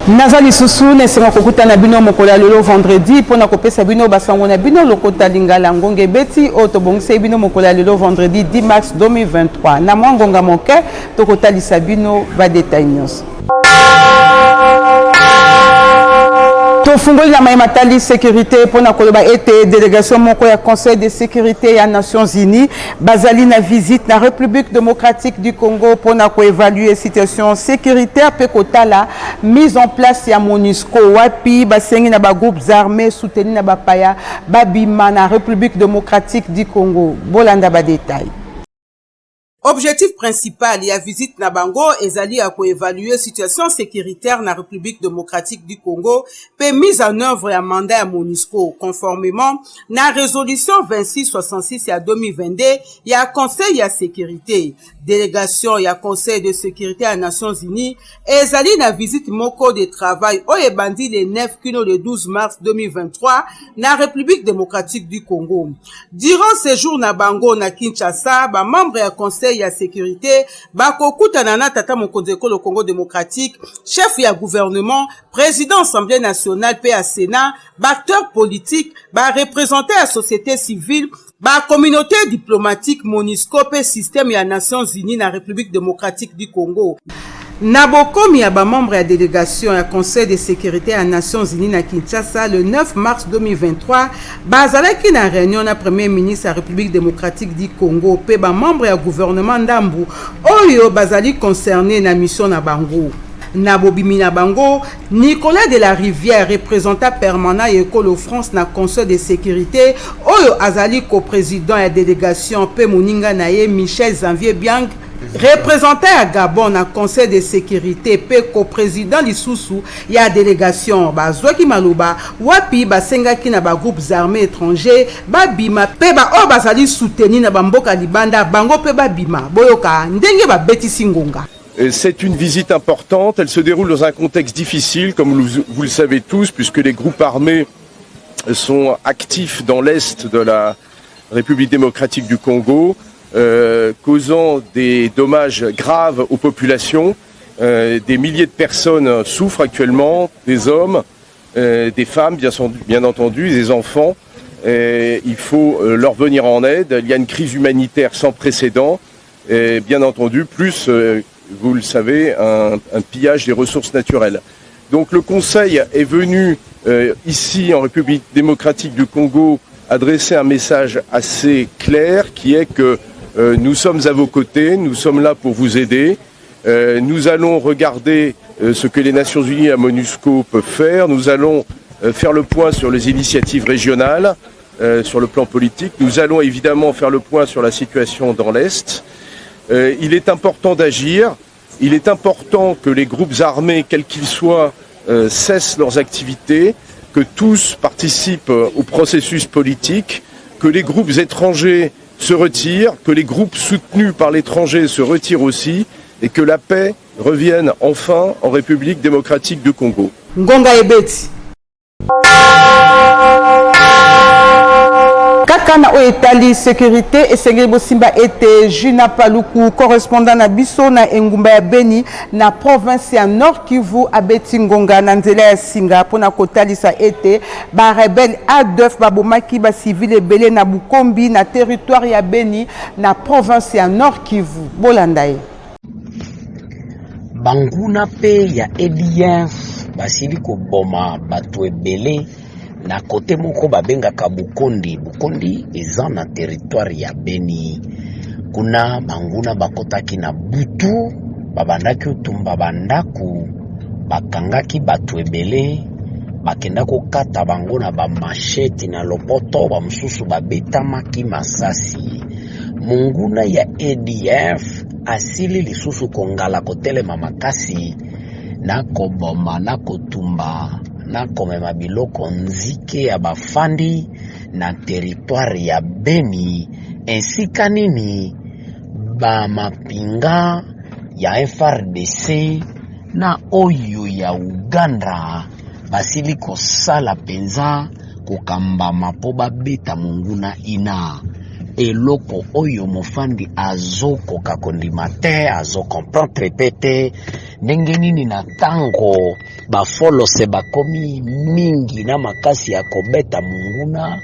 Nazali susu nesenga kokuta na bino mokola lelo vendredi pona kopesa bino basango na bino lokota lingala ngonge beti otobongise bino mokola lelo vendredi 10 mars 2023 na mwangonga moke tokotalisa bino ba détail nyonso. Tofungoli na mayematali sécurité pona koloba ete délégation moko ya Conseil de sécurité ya Nations Unies bazali na visite na République démocratique du Congo pona ko évaluer situation sécuritaire pe kotala mise en place ya MONUSCO wapi basengi na ba groupes armés soutenus na bapaya babima na République démocratique du Congo. Bolanda ba détail. Objectif principal ya visite na bango ezali à évaluer situation sécuritaire na République démocratique du Congo pe mise en œuvre ya mandat ya MONUSCO conformément na résolution 2666 ya 2022 ya Conseil ya sécurité. Délégation ya Conseil de sécurité à Nations Unies ezali na visite moko de travail o ebandi le 9 kino le 12 mars 2023 na République démocratique du Congo. Durant séjour na bango na Kinshasa, ba membre ya Conseil ya sécurité bakokutana na tata mokonzi ekolo Congo démocratique, chef ya gouvernement, président Assemblée nationale pe à Sénat, acteurs politiques, représentant la société civile, communauté diplomatique MONUSCO pe système ya Nations Unies na République démocratique du Congo. Nabokomi ya membre ya délégation ya Conseil de sécurité à Nations Unies na Kinshasa le 9 mars 2023 bazalaki na réunion na premier ministre ya République démocratique du Congo pe membre ya gouvernement ndambu oyo bazali concerné na mission na bango. Nabobimi na bango, Nicolas de la Rivière, représentant permanent et École France na Conseil de sécurité, oyo azali co-président ya délégation pe moninga naye Michel Zanvier Biang, représentant à Gabon na Conseil de sécurité pe co-président lisusu ya délégation bazwaki maluba wapi basengaki na ba groupes armés étrangers babima pe ba o bazali soutenir na bamboka libanda bango pe babima boyoka ndenge ba betisi ngonga. C'est une visite importante, elle se déroule dans un contexte difficile, comme vous le savez tous, puisque les groupes armés sont actifs dans l'est de la République démocratique du Congo, causant des dommages graves aux populations. Des milliers de personnes souffrent actuellement, des hommes, des femmes, bien entendu, des enfants. Il faut leur venir en aide. Il y a une crise humanitaire sans précédent, et bien entendu, plus... vous le savez, un pillage des ressources naturelles. Donc le Conseil est venu ici en République démocratique du Congo adresser un message assez clair qui est que nous sommes à vos côtés, nous sommes là pour vous aider. Nous allons regarder ce que les Nations Unies à MONUSCO peuvent faire. Nous allons faire le point sur les initiatives régionales, sur le plan politique. Nous allons évidemment faire le point sur la situation dans l'Est. Il est important d'agir, il est important que les groupes armés, quels qu'ils soient, cessent leurs activités, que tous participent au processus politique, que les groupes étrangers se retirent, que les groupes soutenus par l'étranger se retirent aussi, et que la paix revienne enfin en République démocratique du Congo. Ngonga ebeti. Kakana oetali sécurité et sécurité simba ete Juna Paluku correspondant na biso na engumba ya Beni na province ya Nord Kivu abeti ngonga na nzela ya Singa pona kotalisa ete ba rebelle A2 babomaki ba civil ebele na Bukombi na territoire ya Beni na province ya Nord Kivu. Bolanda ye banguna pe ya ADF basili ko boma bato ebele na kote moko babengaka Bukondi eza na territoire ya Beni. Kuna banguna bakotaki na butu babandaki utumba bandaku bakangaki bato ebele bakenda kokata bango na bamasheti na lopoto bamususu babetamaki masasi. Munguna ya ADF asili lisusu kongala kotelema makasi na koboma na kotumba na komema biloko nzike ya bafandi na territoire ya Beni ensika nini ba mapinga ya FRDC na oyo ya Uganda basili kosala penza kokamba mapo babeta munguna ina eloko oyo mofandi azoko kakondimate azo comprendre répéter ndenge nini na tango bafolose bakomi mingi na makasi ya kobeta munguna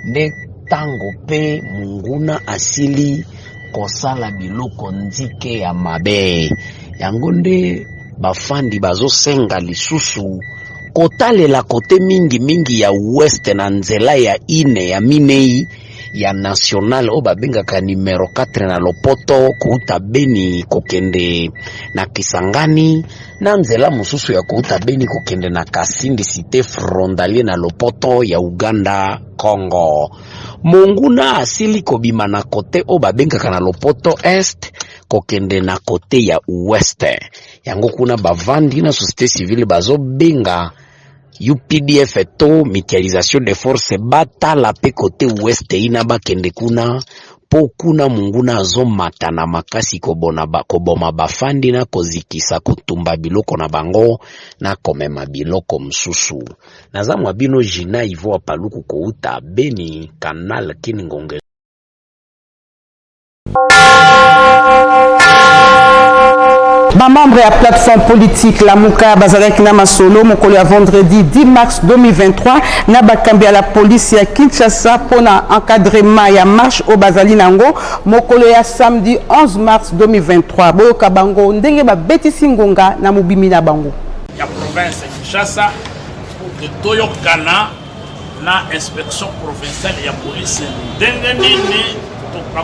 nde tango pe munguna asili kosala biloko nzike ya mabe yango nde bafandi bazosenga lisusu kotalela kote mingi ya west na nzela ya ine ya minei ya national o babengaka numero 4 na Lopoto kuuta Beni kokende na Kisangani na nzela mususu ya kuuta Beni kokende na Kasindi cité frontalier na Lopoto ya Uganda Congo. Munguna asili kobima na kote o babengaka na Lopoto Est kokende na kote ya West. Yango kuna bavandi na société civile bazo benga UPDF to mutualisation de force bata la pe kote West ina bakende kuna po kuna munguna azomata na makasi koboma bafandi na kozikisa kutumba biloko na bango na komema biloko msusu. Nazamwa bino jina ivo paluku kouta Beni Canal Kiningonge. Membre de la plateforme politique La Mouka Bazalaki na Masolo mokolo ya vendredi 10 mars 2023 na bakambi à la police ya Kinshasa pour encadrement ya marche au Bazali nango mokolo ya samedi 11 mars 2023 boyoka bango ndenge ba betisi ngonga na mobimi na bango ya province Kinshasa de toyokana na inspection provinciale ya police ndenge nini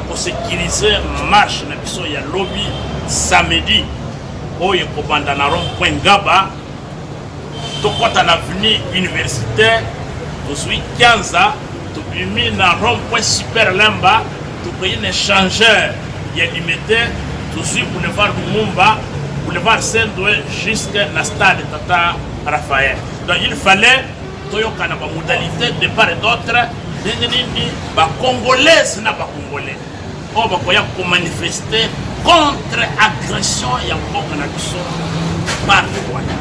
to sécuriser marche na biso ya lobby samedi oyo kobanda na rond-point Ngaba tokota na avenue universitaire tozwi 15 tobimi na rond-point Super Lemba tokoyi na échangeur ya limité tozwi boulevard Lumumba boulevard Saint-Doué jusqu'à la stade Tata Raphaël. Donc il fallait toyoka na ba modalité de part et d'autre nini ba congolais na ba congolais o ba koya ko manifester contre agression ya mboka na biso par Rwanda.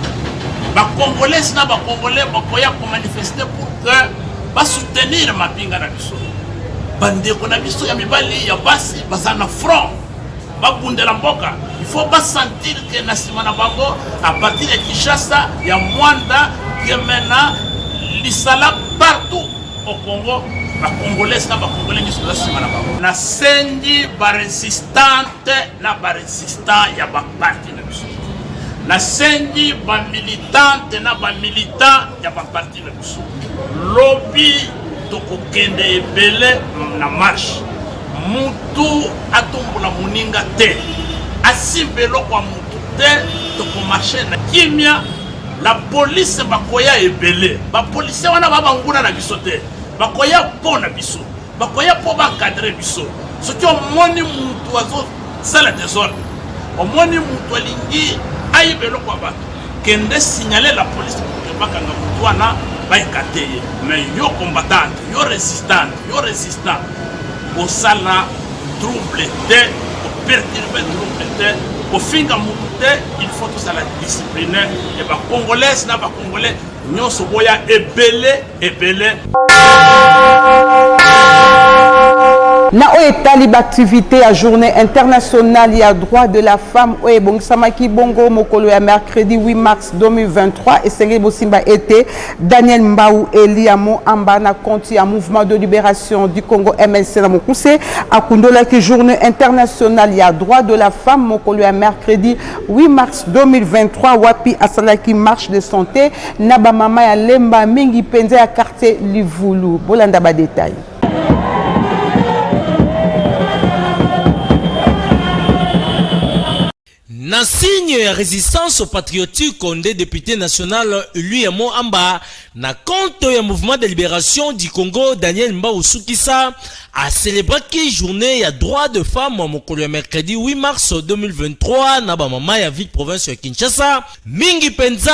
Ba congolais na ba congolais ba koya ko manifester pour que ba soutenir mapinga na biso. Bande ko na biso ya mibali ya basi bazana front ba bundela mboka. Il faut pas sentir que na simana bango à partir de Kinshasa ya Mwanda Gemena lisala partout au Congo. Ba congolais na ba congolais ni sola simana bango na sendi ba resistante na ba resistant ya ba parti na biso na sendi ba militante na ba militant ya ba parti na biso lobby to kokende ebele na marche mutu atombula muninga te asibelo kwa mutu te to ko marcher na kimia la police bakoya ebele ba police wana ba banguna na biso te bakoya po na biso bakoya po ba cadre biso soki omoni mutu azo sala désordre omoni mutu alingi ayibelo kwa bato kende signaler la police pour bakanga mutu wana ba ekateye mais yo combattante yo résistant au sala trouble te au perturber trouble te au finga mutu te il faut tout ça la discipline et ba congolais na ba congolais nyonso boya ebele na oetali activité à journée internationale ya droit de la femme oye bongisamaki bongo mokolo ya mercredi 8 mars 2023 esengeli bosimba ete Daniel Mbau Eliamo amba na konti ya mouvement de libération du Congo MLC na mokuse akundolaki journée internationale ya droit de la femme mokolo ya mercredi 8 mars 2023 wapi asalaki marche de santé na ba mama ya lemba mingi penza ya quartier Livulu bolanda ba détail. Na signe ya résistance patriotique Condé député national Eliamo Amba na compte ya mouvement de libération du Congo Daniel Mbau Sukisa a célébré qui journée ya droit de femme mokolo ya mercredi 8 mars 2023 na ba mama ya ville province ya Kinshasa mingi penza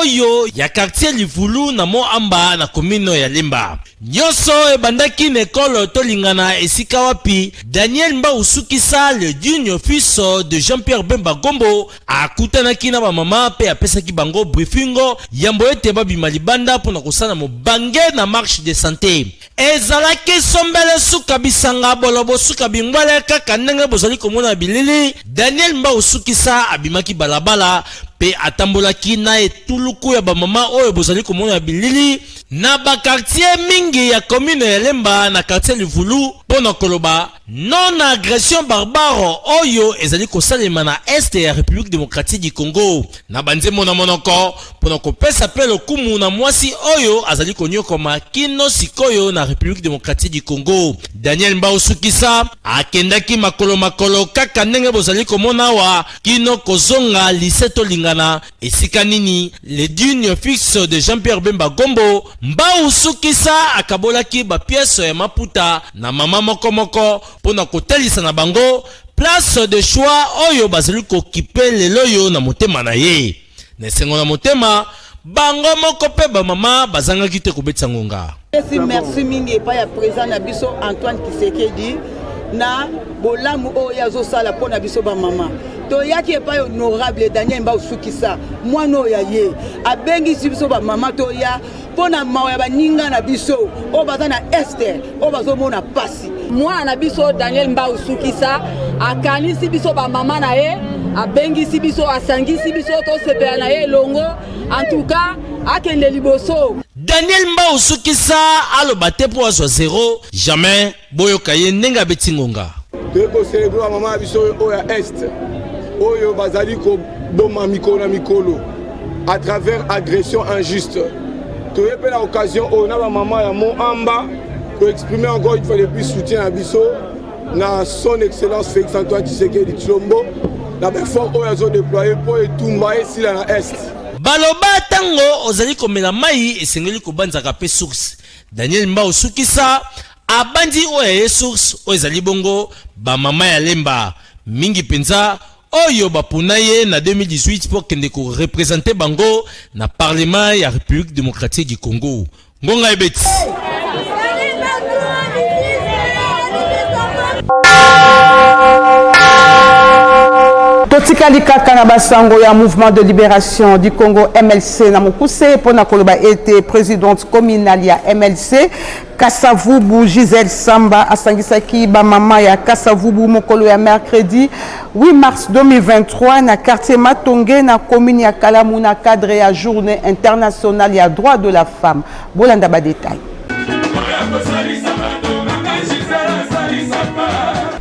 oyo ya quartier Livulu na mo Amba na commune ya Limba nyoso ebandaki na école tolingana esika wapi Daniel Mbau Sukisa le digne fils de Jean-Pierre Bemba Gombo akutanaki na ba mama pe apesaki bango briefingo yambo ete babima libanda pona kosana mo bange na marche de santé ezalaki sombele suka bisanga bolobo suka bingwale kaka ndenge bozali komona bilili Daniel Mbao Sukisa abimaki balabala pe atambolaki na etuluku ya bamama oyo bozali komona bilili na bakartier mingi ya commune ya Lemba na quartier Livulu pona koloba non agression barbare oyo ezali kosalema na este ya République démocratique du Congo na banzemo na monoko pona kopesa pe lokumu na mwasi oyo azali konyokoma kino sikoyo na République démocratique du Congo. Daniel Mbao Sukisa akendaki makolo kaka ndenge bozali komona wa kino kozonga liseto lingana esika nini le dune fixe de Jean-Pierre Bemba Gombo. Mbao Sukisa akabolaki ba pièce ya maputa na mama moko pona kotelisa na bango place de choix oyo bazali kokipe leloyo na motema na ye na sengo na motema bango moko pe ba mama bazanga kite kobetsa ngonga. Merci mingi pa ya président na biso Antoine Kisekedi na bolamu oyo azosala pona biso ba mama to yaki pa honorable Daniel Mbao Sukisa mwana ya ye abengi biso ba mama to ya pona mawa ya baninga na biso o baza na este o bazo mona pasi mwana na biso Daniel Mbao Sukisa akanisi biso ba mama na ye abengi biso asangisi biso to sepela na ye longo en tout cas akende liboso. Daniel Mbao Sukisa aloba te po azo zéro jamais boyoka ye ndenga betingonga teko célébrer mama biso o ya est oyo bazali ko boma mikolo à travers agression injuste. Tu as la occasion on a maman ya Moamba pour exprimer encore une fois le plus soutien à biso na son excellence Félix Antoine Tshisekedi Tshilombo na effort oyo azo déployer pour etumba ici na est. Baloba tango ozali komela mai esengeli kobanzaka pe source. Daniel Mbao Sukisa abandi oyo source oyo ezali bongo ba mama ya Lemba mingi penza oyo bapuna ye na 2018 pour kende ko représenter bango na parlement ya République démocratique du Congo. Ngonga ebeti Totikali kaka na basango ya mouvement de libération du Congo MLC na mokuse pona koloba ete présidente communale ya MLC Kasavubu Gisèle Samba asangisaki ba mama ya Kasavubu mokolo ya mercredi 8 mars 2023 na quartier Matonge na commune ya Kalamu na cadre ya journée internationale ya droit de la femme. Bolanda ba détail.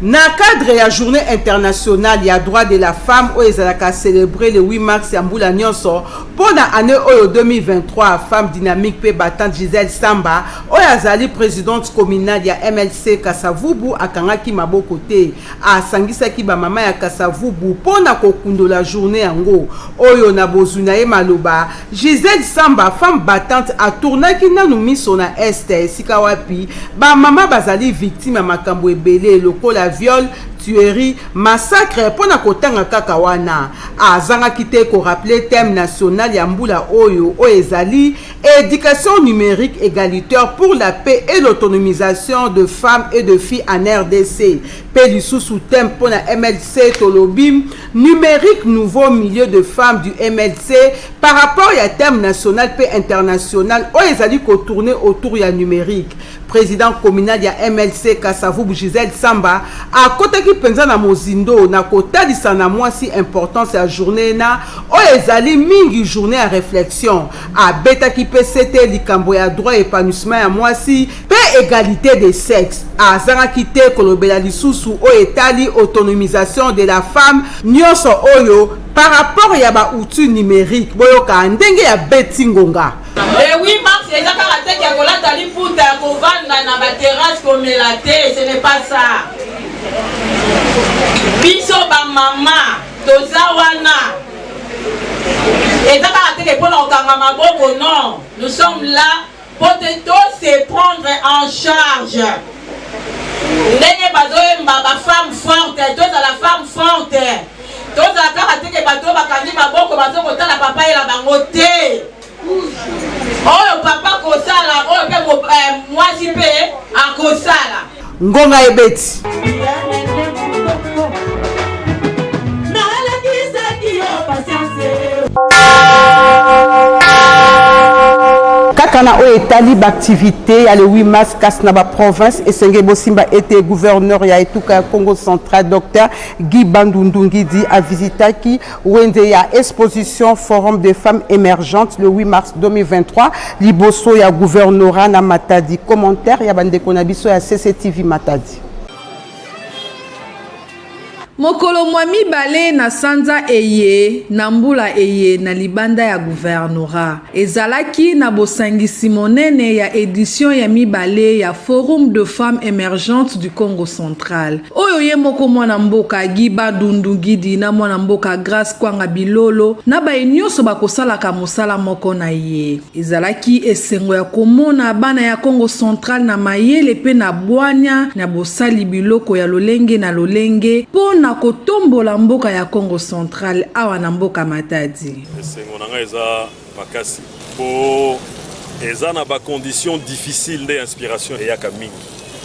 Na cadre ya journée internationale ya droit de la femme oyo ezalaka célébrer le 8 mars ya mbula nyonso pona année oyo 2023 femme dynamique pe battante Gisèle Samba oyo azali présidente communale ya MLC Kasavubu akangaki maboko te asangisaki ba mama ya Kasavubu pona kokundola journée yango oyo na bozuna ye maloba Gisèle Samba femme battante atournaki nanu miso na este esika wapi ba mama bazali victime ya makambo ebele lokola viol, tuerie, massacre pona kotanga kaka wana azanga kite ko rappeler thème national ya mbula oyo ezali éducation numérique égalitaire pour la paix et l'autonomisation de femmes et de filles en RDC. Pe sous thème pona MLC Tolobim numérique nouveau milieu de femmes du MLC par rapport à thème national pe international ezali ko tourner autour ya numérique. Président communal ya MLC Kasavubu Gisèle Samba a kotaki penza na mozindo na kotalisa na mwasi importance ya journée na ezali mingi journée à réflexion a betaki PCT likambo ya droit épanouissement ya mwasi pe égalité des sexes a zanga kite kolobela lisusu etali autonomisation de la femme nyonso oyo par rapport ya ba outil numérique boyoka ndenge ya betingonga. Le 8 mars, il y a des gens qui ont été pour na ba terrasse comme la terre, ce n'est pas ça. Biso ba mama, tozawana. Et ça va être pour l'encadrement non. Nous sommes là pour tous se prendre en charge. Ndenge bazo ba femme forte, tous à la femme forte. Tous à la karaté bato bakandi maboko bazo kotala papa et la bangote. Oh papa kosala oh pe mwasi pe akosala ngonga ebeti Wana o etali activité ya le 8 mars Kasnaba province et Sengebo Simba était gouverneur ya etuka Congo central Dr Guy Bandundungi dit a visité qui wende ya exposition forum des femmes émergentes le 8 mars 2023 liboso ya gouvernorat na Matadi. Commentaire ya bandeko na biso ya CCTV Matadi. Mokolo mwa mibale na sanza eye na mbula eye na libanda ya gouvernorat ezalaki na bosangisi monene ya édition ya mibale ya forum de femmes émergentes du Congo central. Oyo ye moko mwana mboka Guy Bandundungi na mwana mboka Grace Kwanga Bilolo na bainyoso bakosalaka mosala moko na ye. Ezalaki esengo ya komona bana ya Congo central na mayele pe na bwanya na bosali biloko ya lolenge na lolenge na kotombola mboka ya Congo central awa na mboka Matadi. Esengo nanga eza makasi po eza na ba conditions difficiles de inspiration et yaka mingi.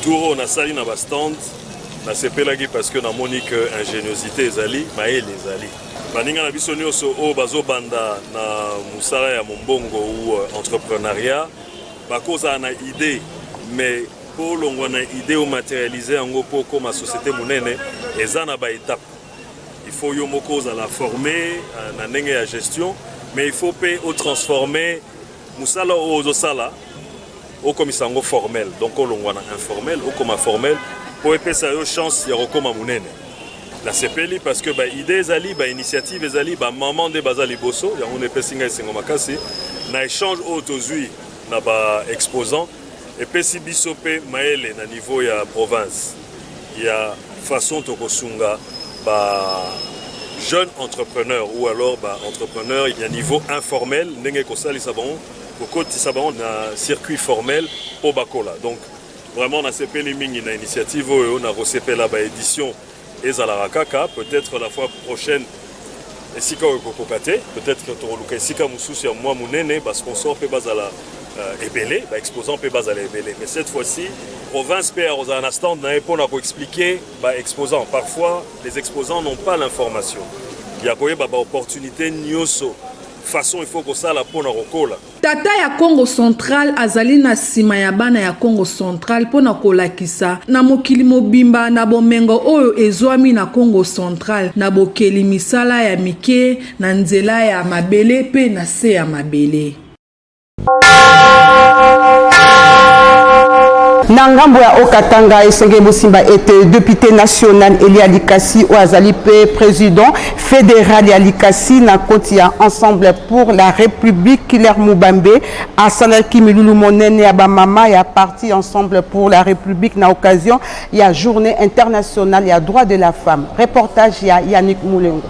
Touro na sali na ba stand na sepelaki parce que na monique ingéniosité ezali maele ezali. Baninga na biso nyonso o bazo banda na musala ya mombongo ou entrepreneuriat bakoza na idée mais pour l'ongwana idée ou matérialiser en pour comme la société monene eza na ba étape. Il faut yo moko za la former na ndenge ya gestion mais il faut pe au transformer musala o sala au komisango formel donc au longwana informel au comme formel pour epesa yo chance ya rekoma monene. La CPLI parce que ba idée ezali ba initiative ezali ba maman de bazali bosso ya on epesinga esengo makasi na échange au tozui na ba exposant et puis si bisope maele na niveau ya province il y a façon to kosunga ba jeune entrepreneur ou alors ba entrepreneur il y a niveau informel ndenge ko sali sabon ko koti sabon na circuit formel au bakola donc vraiment na CPL mingi na initiative o na recépela ba édition ezala kaka peut-être la fois prochaine et si ko kokate peut-être que to luka sika mususu ya moi munene ba sponsor pe bazala ébélé, exposant peut baser ébélé. Mais cette fois-ci, province peut avoir un instant pour expliquer exposant. Parfois, les exposants n'ont pas l'information. Il y a une opportunité nyoso. Façon il faut que ça la pona rokola. Tata ya Congo central azali na sima ya bana ya Congo central pona kolakisa na mokili mobimba na bomengo oyo ezwami na Congo central na bokeli misala ya mike na nzela ya mabele pe na se ya mabele. Nangambo ya Okatanga Esengebo Simba était député national Elia Likasi ou Azalipe président fédéral Yalikasi na kontia ensemble pour la République Kiler Mubambe à Sanaki Milulu Monene ya Bamama ya parti ensemble pour la République na occasion ya journée internationale ya droit de la femme. Reportage ya Yannick Moulengo.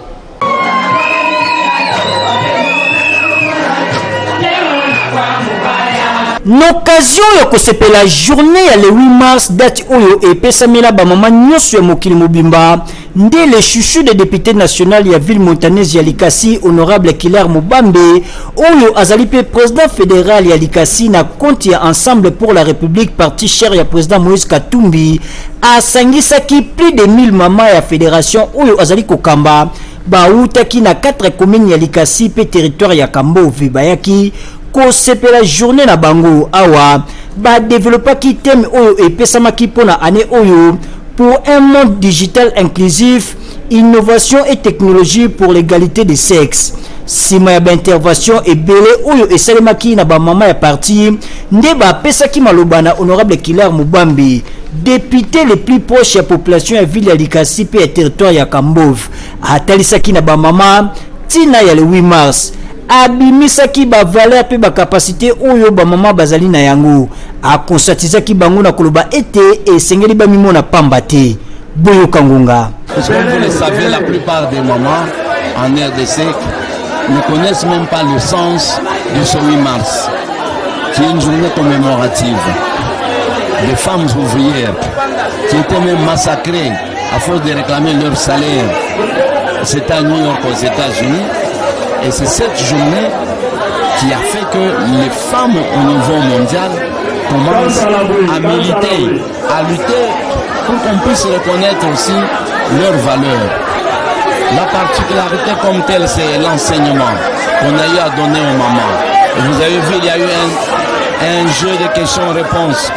L'occasion de cette la journée le 8 mars date oyo et pesamela ba mama nyoso ya mokili mobimba ndé le chouchou de député national ya ville montanaise ya Likasi honorable Kiler Mubambe oyo azalipe président fédéral ya Likasi na compte ya ensemble pour la République parti cher ya président Moïse Katumbi a sangisaki plus de 1000 mama ya fédération oyo azali kokamba ba utaki na 4 communes ya Likasi pe territoire ya Kambovi bayaki ko sepela journée na bango awa ba développer ki thème oyo et pesama ki pona année oyo pour un monde digital inclusif, innovation et technologie pour l'égalité des sexes. Sima ya intervention et belé oyo et salemaki na ba mama ya parti nde ba pesaki malobana honorable Kiler Mubambi député le plus proche ya population ya ville ya Likasi pe ya territoire ya Kambov atalisaki na ba mama tina ya le 8 mars abimisaki ba valeur pe ba capacité oyo ba mama bazali na yango akonsatizaki bango na koloba ete esengeli ba mimona pamba te boyo kangunga. Parce que vous le savez, la plupart des mamans en RDC ne connaissent même pas le sens de ce 8 mars qui est une journée commémorative des femmes ouvrières qui étaient même massacrées à force de réclamer leur salaire. C'était à New York aux États-Unis. Et c'est cette journée qui a fait que les femmes au niveau mondial commencent à militer, à lutter pour qu'on puisse reconnaître aussi leurs valeurs. La particularité comme telle, c'est l'enseignement qu'on a eu à donner aux mamans. Et vous avez vu, il y a eu un jeu de questions-réponses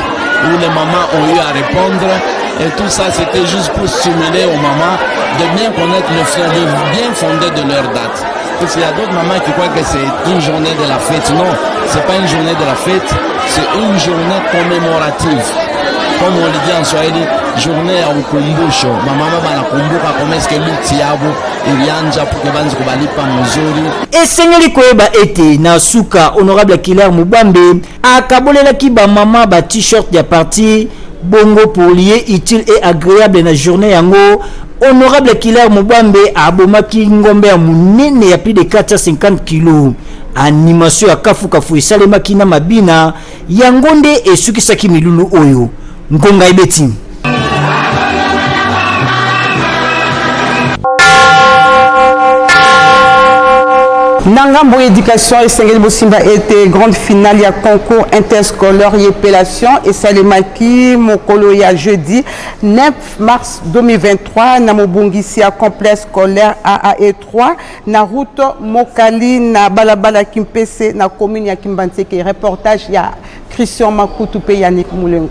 où les mamans ont eu à répondre. Et tout ça, c'était juste pour stimuler aux mamans de bien connaître le fait, de bien fonder de leur date. Parce qu'il y a d'autres mamans qui croient que c'est une journée de la fête. Non, c'est pas une journée de la fête, c'est une journée commémorative. Comme on le dit en Swahili, journée à ukumbusho. Mama banakumbuka comment est-ce que miti yabo ilianja pour que banzi kubalipa mzuri. Esengeli koyeba ete na suka honorable Kiler Mubambe akabolelaki ba mama ba t-shirt ya parti bongo pour lier utile et agréable na journée yango. Honorable Kiler Mubambe abomaki ngombe ya munene ya plus de 450 kg. Animation ya kafu esalemaki na mabina yango nde esukisaki milulu oyo. Ngonga ibeti. Nangambo éducation et Sengeli Bosimba était grande finale ya concours interscolaire et appellation et Salemaki Mokolo ya jeudi 9 mars 2023 na Mobongisi à complexe scolaire AA3 na route Mokali na Balabala Kimpese na commune ya Kimbantseke. Reportage ya Christian Makutu pe Yannick Moulengo.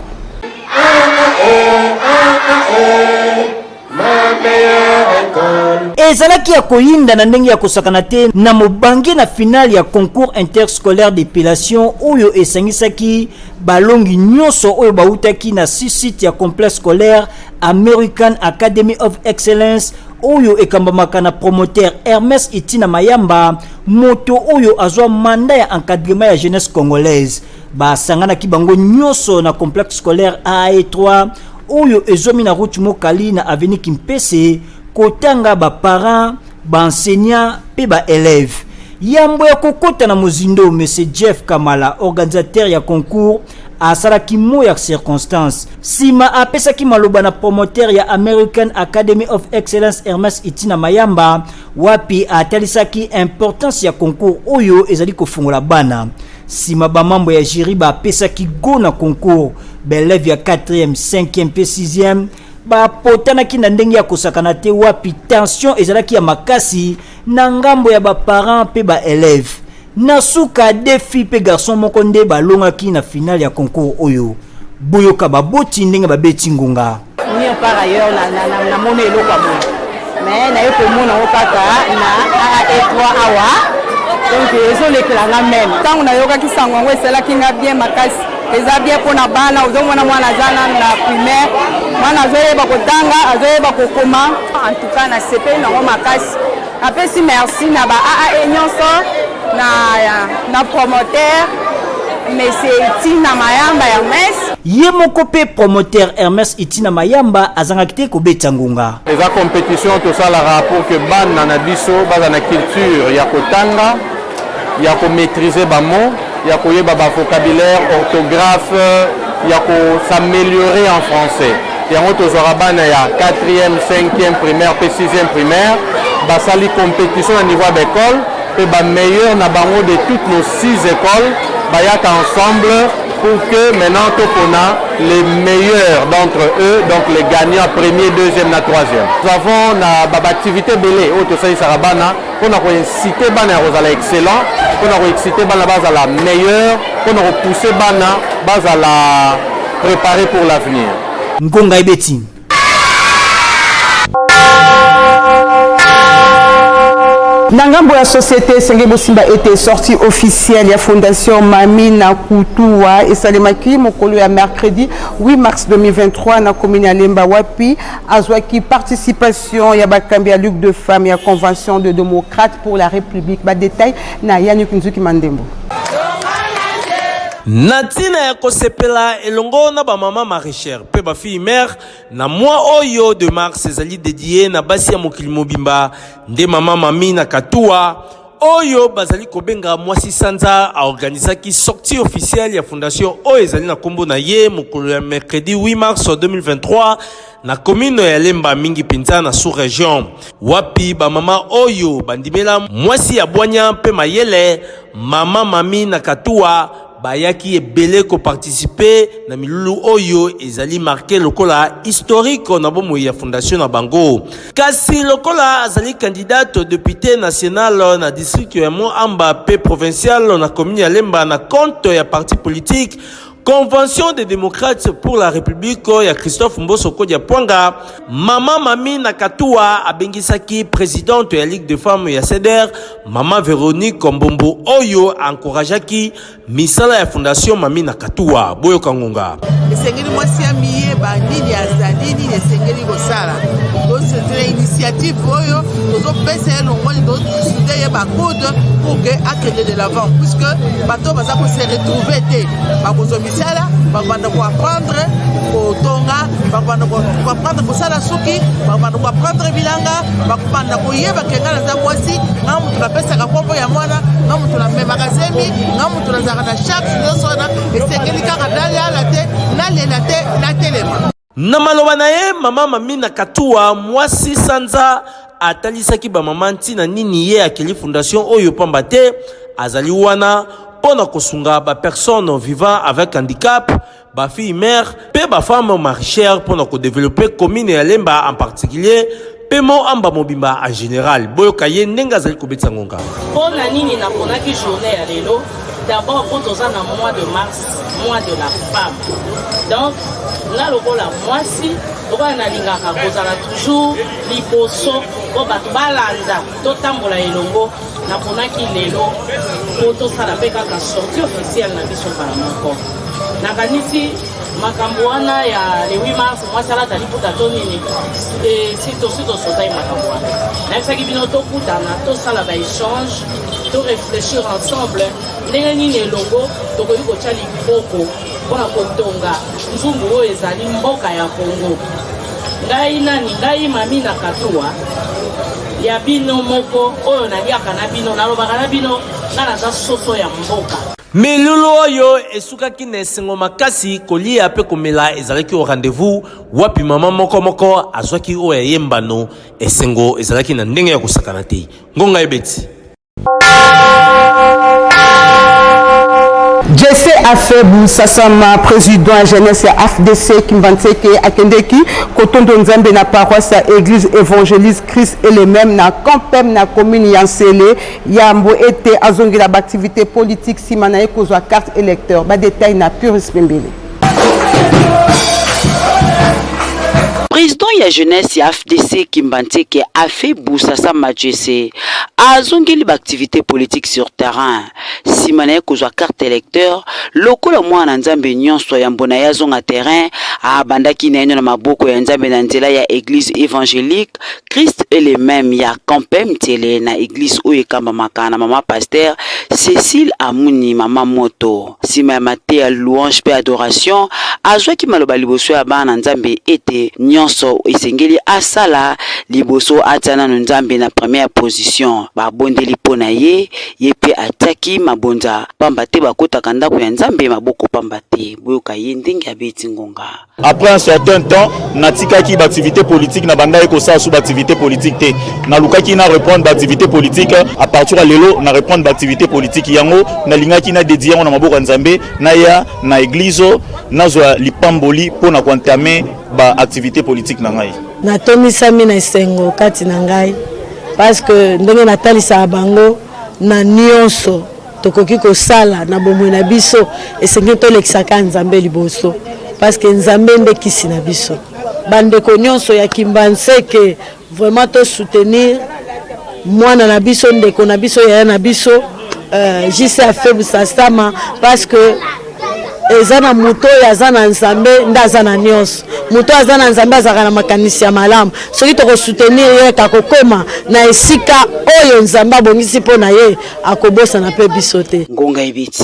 Ezalaki ya koyinda na ndenge ya kosakana te na mobangi na finale ya concours interscolaire d'épellation oyo esangisaki balongi nyonso oyo bautaki na site ya complexe scolaire American Academy of Excellence oyo ekambamaka na promoteur Hermes Itina Mayamba moto oyo azwa manda ya encadrement ya jeunesse congolaise basanganaki bango nyonso na complexe scolaire AA3 oyo ezomi na route Mokali na avenue Kimpese kotanga ba parents, ba enseignants pe ba élèves. Yambo ya kokota na mozindo monsieur Jeff Kamala organisateur ya concours asalaki mo ya circonstance. Sima apesaki maloba na promoteur ya American Academy of Excellence Hermes Itina Mayamba wapi atalisaki importance ya concours oyo ezali kofungola bana. Sima ba mambo ya jury ba apesaki go na concours belève ya 4e, 5e pe 6e ba potana ki na ndenge ya kosakana te wapi tension ezalaki ya makasi na ngambo ya ba parents pe ba élèves. Nasuka défi pe garçon moko nde balongaki na finale ya concours oyo. Boyoka baboti ndenge babeti ngonga. Ni par ailleurs na mona eloko amo. Mais na yo ko mona okaka na A3 awa. Donc ils les clans même. Tant na yoka ki sango ngwe sela ki nga bien makasi. Eza bien pona bana uzomona mwana zana na primaire. Mwana zoyeba kotanga, azoyeba kokoma. En tout cas na CP na ngoma makasi. Apesi merci na ba AA nyonso na promoteur monsieur Itina Mayamba Hermes. Ye moko pe promoteur Hermes Itina Mayamba azangaki te kobeta ngonga. Eza compétition to sala rapport que bana na biso baza na culture ya kotanga, ya ko maîtriser ba mots, ya ko yeba ba vocabulaire, orthographe, ya ko s'améliorer en français. Yango to zora bana ya 4e, 5e primaire pe 6e primaire, basali compétition à niveau d'école. Et bah meilleur na bango de toutes nos 6 écoles bayaka ensemble pour que maintenant on a les meilleurs d'entre eux, donc les gagnants premier, deuxième, na troisième. Nous avons na activité belé auto ça sarabana on a incité bana à excellent, on a excité bana base à la meilleure, on a repoussé bana base à la préparer pour l'avenir. Ngonga ibeti. Nangambo la société Sengeli Bosimba était sortie officielle la fondation Mami na Kutua et Salemaki mokolo ya mercredi 8 mars 2023 na commune ya Lemba wapi azwaki participation ya bakambi ya Ligue de femmes ya convention de démocrates pour la République ba détail na Yannick Nzuki Mandembo. Natina ya kosepela elongo na ba mama maraîchère pe ba fille mère na mois oyo de mars ezali dédié na basi ya mokili mobimba nde mama Mami na Katua oyo bazali kobenga mwasi sanza a organisaki sortie officielle ya fondation oyo ezali na kombo na ye mokolo ya mercredi 8 mars 2023 na commune ya Lemba mingi pinza na sous-région wapi ba mama oyo bandimela mwasi ya bwanya pe mayele mama Mami na Katua bayaki ebele ko participer na milulu oyo ezali marqué lokola historique na bomo ya fondation na bango. Kasi lokola azali candidate député national na district ya Moamba pe provincial na commune ya Lemba na compte ya parti politique Convention des démocrates pour la République ya Christophe Mboso Kodia Pwanga. Mama Mami Nakatua abengisaki présidente ya Ligue des femmes ya CEDER, Mama Véronique Kombombo oyo encourageaki misala ya fondation Mami Nakatua. Boyo Kangonga. Esengeli mwasi ya miye ba nini azalini esengeli kosala. Donc c'est une initiative oyo tozo pesa elongoli do souder ba code pour que akende de l'avant puisque bato baza ko se retrouver te ba kozo misala ba banda ko apprendre ko tonga ba banda ko apprendre ko sala suki ba banda ko apprendre bilanga ba banda ko yeba kenga na za mwasi ngamu tunapesa ka kombo ya mwana ngamu tunamema kazemi ngamu tunazaka na chaque jour na esengeli ka dali ala te na lela te na telema. Na maloba na ye Mama Mami Nakatua mwasi sanza atalisaki ba mama ntina nini ye akeli fondation oyo pamba te azali wana pona kosunga ba personnes vivant avec handicap, ba fille mère pe ba femme maraîchère pona ko développer commune ya Lemba en particulier pe mo amba mobimba en général. Boyo kaye ndenga azali ko betsa ngonga pona nini na ponaki journée ya lelo. D'abord, quand on est en mois de mars, mois de la femme. Donc, là, le rôle à moi, si, on a toujours l'hyposo, on va balanda, tout temps, on a elongo, na pona ki lelo, pour tout ça, la paix, quand la sortie officielle n'a pas son parlement. Na kanisi, Makamboana, il y a le 8 mars, moi, ça l'a tali pour ta tonini. Et si tu aussi, tu sautais Makamboana. Même ça qui vient au toku, tout ça, là, échange. De réfléchir ensemble ndenge ne longo tokoki kotia liboko mpona kotonga nzungu oyo ezali mboka ya Kongo. Ngai nani ngai Mami Nakatua ya bino moko oyo naliaka na bino nalobaka na bino nga naza soso ya mboka. Milulu oyo esukaki na esengo makasi kolia pe komela ezalaki au rendez-vous wapi mama moko azwaki oyo ya yembano esengo ezalaki na ndenge ya kosakana te. Ngonga ebeti Jesse Afebu Sassama, président jeunesse ya FDC Kimbanseke Akendeki, Kotondo Nzambe na paroisse à église évangéliste Christ et les mêmes na campem na commune Yansele, Yambo été azongi la activité politique simana ekozwa carte électeur. Ba détail na Purus Pembele. Président ya jeunesse ya FDC Kimbanseke Afebu Sassama Jesse azongeli ba activité politique sur terrain simana ekozwa carte électeur lokola mwana nzambe nyonso ya mbona ya zonga terrain abandaki na eno na maboko ya nzambe na nzela ya église évangélique Christ et les mêmes ya campem tele na église oyo kamba makana mama pasteur Cécile Amuni mama moto sima mate ya louange pe adoration azwaki maloba liboso ya bana nzambe ete nyonso esengeli asala liboso atana nzambe na première position babondeli pona ye pe ataki mabonza pamba te bakotaka ndako ya nzambe maboko pamba te boyoka ye ndenge abeti ngonga. Après un certain temps natikaki ba activité politique na banda ekosala sous ba activité politique te na lukaki na reprendre ba activité politique à partir de lelo na reprendre ba activité politique yango na lingaki na dédier na maboko ya nzambe na ya na église na zo lipamboli pona kwantame ba activité politique na ngai na tomisami na esengo kati na ngai parce que ndenge natalisa bango na nyonso tokoki kosala na bomoi na biso esengi tolekisaka nzambe liboso parce que nzambe nde kisi na biso bandeko nyonso ya Kimbanseke vraiment to soutenir mwana na biso ndeko na biso ya na biso Jesse Afebu Sassama parce que ezana muto yazana nzambe ndazana nyonso muto azana nzambe azaka na makanisi ya malamu soki toko soutenir ye kakokoma na esika oyo nzambe abongisi mpo na ye akobosa na pe biso te ngonga ebiti.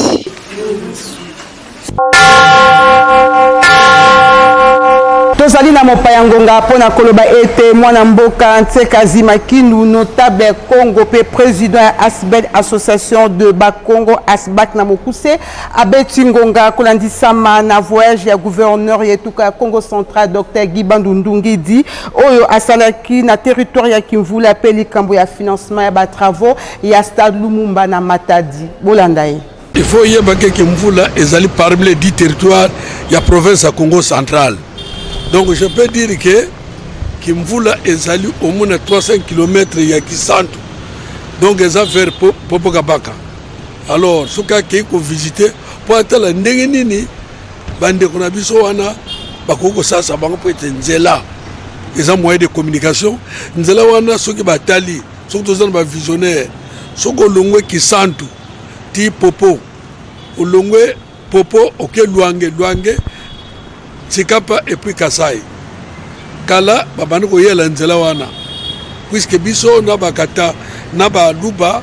Tozali na mopaya ngonga pona koloba ete mwana mboka Ntseka Zimakindu notable Congo pe président ya Asbel association de Bakongo Asbak na Mokuse abeti ngonga kolandisama na voyage ya gouverneur yetuka ya Congo central Dr Guy Bandundungi di oyo asalaki na territoire ya Kimvula pe likambo ya financement ya ba travaux ya stade Lumumba na Matadi. Bolandaye Il faut y avoir que Mvula est parmi les 10 territoires, il y a province à Congo central. Donc je peux dire que Mvula est allé au moins à 300 km, il y a Kisantu. Donc ils ont fait Popokabaka. Alors, ce qu'il faut visiter, pour être là, Ndengenini, Bande Konabiso, Wana, Bakoko Sasa, Bango peut être Nzela. Ils ont moyen de communication. Nzela Wana, ceux qui batali, ceux qui sont visionnaires, ceux qui ont Kisantu, Ti Popo. Olongwe Popo ok Luange Tsikapa et puis Kasai Kala babano ko yela nzela wana puisque biso na bakata na ba Luba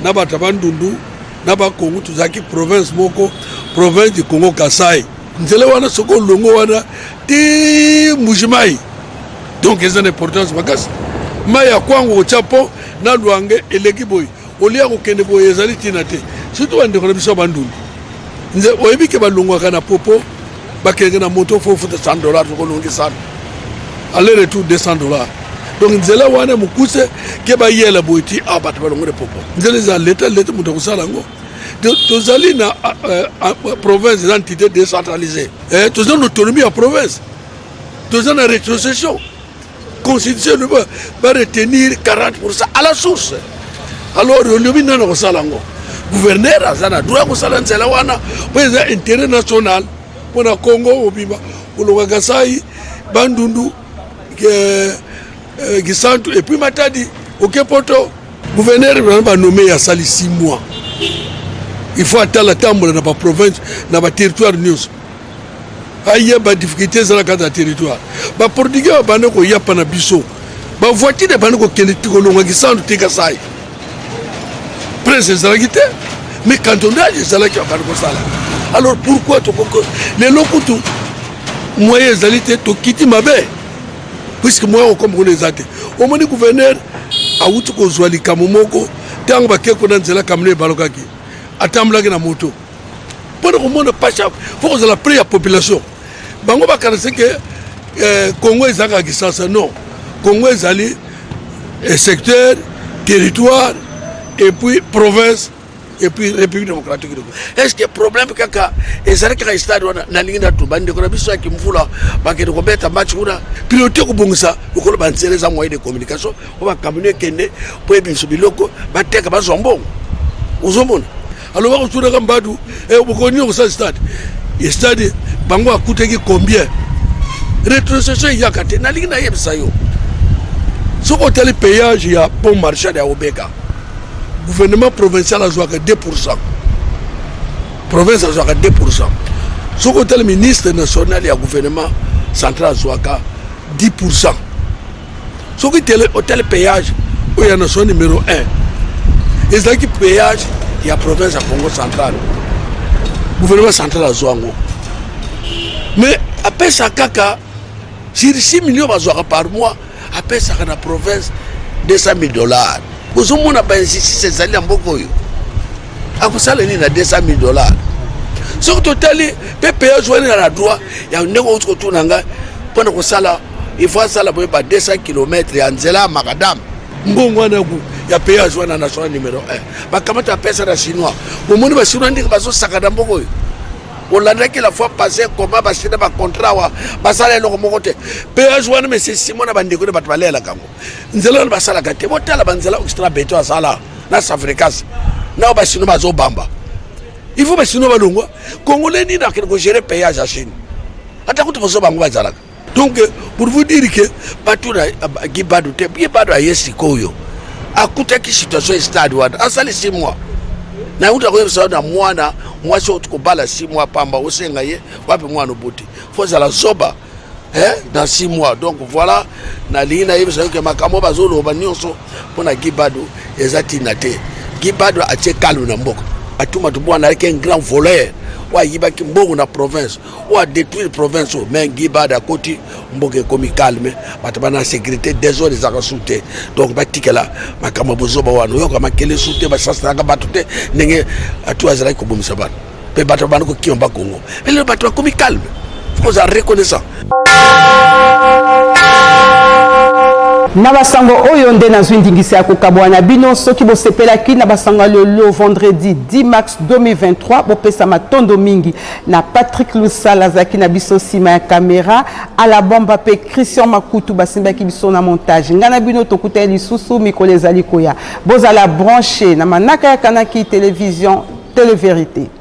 na ba Tabandundu na ba Congo tuzaki province moko province du Congo Kasai nzela wana soko longo wana ti Mujimai donc ils ont une importance bagas maya kwango chapo na Luange eleki boy olia ko kende boy ezali tinate surtout ande ko biso Bandundu nze oyebi ke balongwa kana popo bakenge na moto faut $100 ko longi sana aller retour $200 donc nzela wana mukuse ke ba yela boiti abatu balongwe popo nzela za leta muto kusala ngo tozali na province d'entité décentralisée tozali na autonomie à province tozali na rétrocession constitution va retenir 40% à la source alors le minana kusala ngo gouverneur azana droit kusala nzela wana pour intérêt national pour na Congo obimba ologa Kasai Bandundu Gisantu et puis Matadi Okepoto gouverneur va nommer il y a 6 mois il faut attendre la tambour dans la province dans le territoire news il y a des difficultés dans le territoire ba portugais bana ko yapa na biso ba voiture bana ko kende tikolonga Gisantu Kasai presse zalagité mais quand on a des alaki bana ko sala alors pourquoi les locaux moyens zalité to kiti mabe puisque moi comme on les a été au moins le gouverneur a outu ko zwali kamomoko tango ba keko na nzela kamne balokaki atamblaki na moto pour que monde pas faut que la prière population bango ba kanase que Congo ezaka kisasa non Congo ezali secteur territoire et puis province et puis République démocratique. Est-ce que le problème kaka ezali ka stade wana na linga to bande ko biso ya Mvula bakete ko beta match kuna priorité ko bongisa ko ba nsereza moyen de communication ko ba kamune kende po ebiso biloko bateka bazombo uzomona alors ba ko mbadu bokoni ko sa stade et stade bango akuteki combien rétrocession yakate na linga yebisa yo soko tele payage ya bon marché ya Obeka gouvernement provincial a joué à 2%. Province a joué à 2%. Ce côté le ministre national et le gouvernement central a joué à 10%. Ce côté le péage, il y a nation numéro 1. Et c'est qui péage, il y a province à Congo central. Le gouvernement central a joué à mais après ça, kaka, sur 6 millions par mois, après ça, dans la province, $200,000. Vous avez dit que c'est un peu de temps. Vous avez dit que c'est $200,000. Si vous avez dit que vous avez droit, il y a un autre tour. Il faut que 200 km et Anzela Magadam. Il y a un péage dans la nation numéro 1. Comment tu appelles ça les Chinois? Vous avez dit que c'est un peu on l'a dit que la fois passée, comment va se faire un contrat, va s'aller le remonter. Péage, mais c'est Simon Abandé de Batvalé à la Gambo. Nous allons passer la gâte. Vous avez la banzela extra béton à Sala, dans sa fréquence. Nous avons sinon Bazo Bamba. Il faut que sinon Balungo, Congolais n'y a que gérer péage à Chine. Attends, tu vas Bango Bazala. Donc, pour vous dire que Batouna Gibadou, Gibadou a Yesikoyo, a coûté qui situation est stade, à Sali 6 mois. Na uta kwa sababu na mwana mwasi utukubala 6 mois pamba usenga ye wapi mwana buti faut ça la zoba dans 6 mois donc voilà na lina hivi sababu que makamo bazolo banyoso pona Gibado ezati nate Gibado atie calme na mboko atuma tubwana avec un grand voleur wa yibaki mbongo na province wa détruire province mais Gibado à côté mboke komi calme batabana sécurité des zones za kasute donc batikela makama bozoba wano yoka makele sute ba sasa nga batute ndenge atu azala ko bomisa bana pe batabana ko kiomba Congo mais le bato komi calme faut ça reconnaissant Na basango oyo nde na zwindingisa ya kokabwana bino soki bosepelaki na basango lelo vendredi 10 mars 2023 bopesa matondo mingi na Patrick Lusala zaki na biso sima ya kamera ala bomba pe Christian Makutu basimbaki biso na montage ngana bino tokuta lisusu mikolo ezali koya bozala branché na manaka ya kanaki télévision Télé Vérité.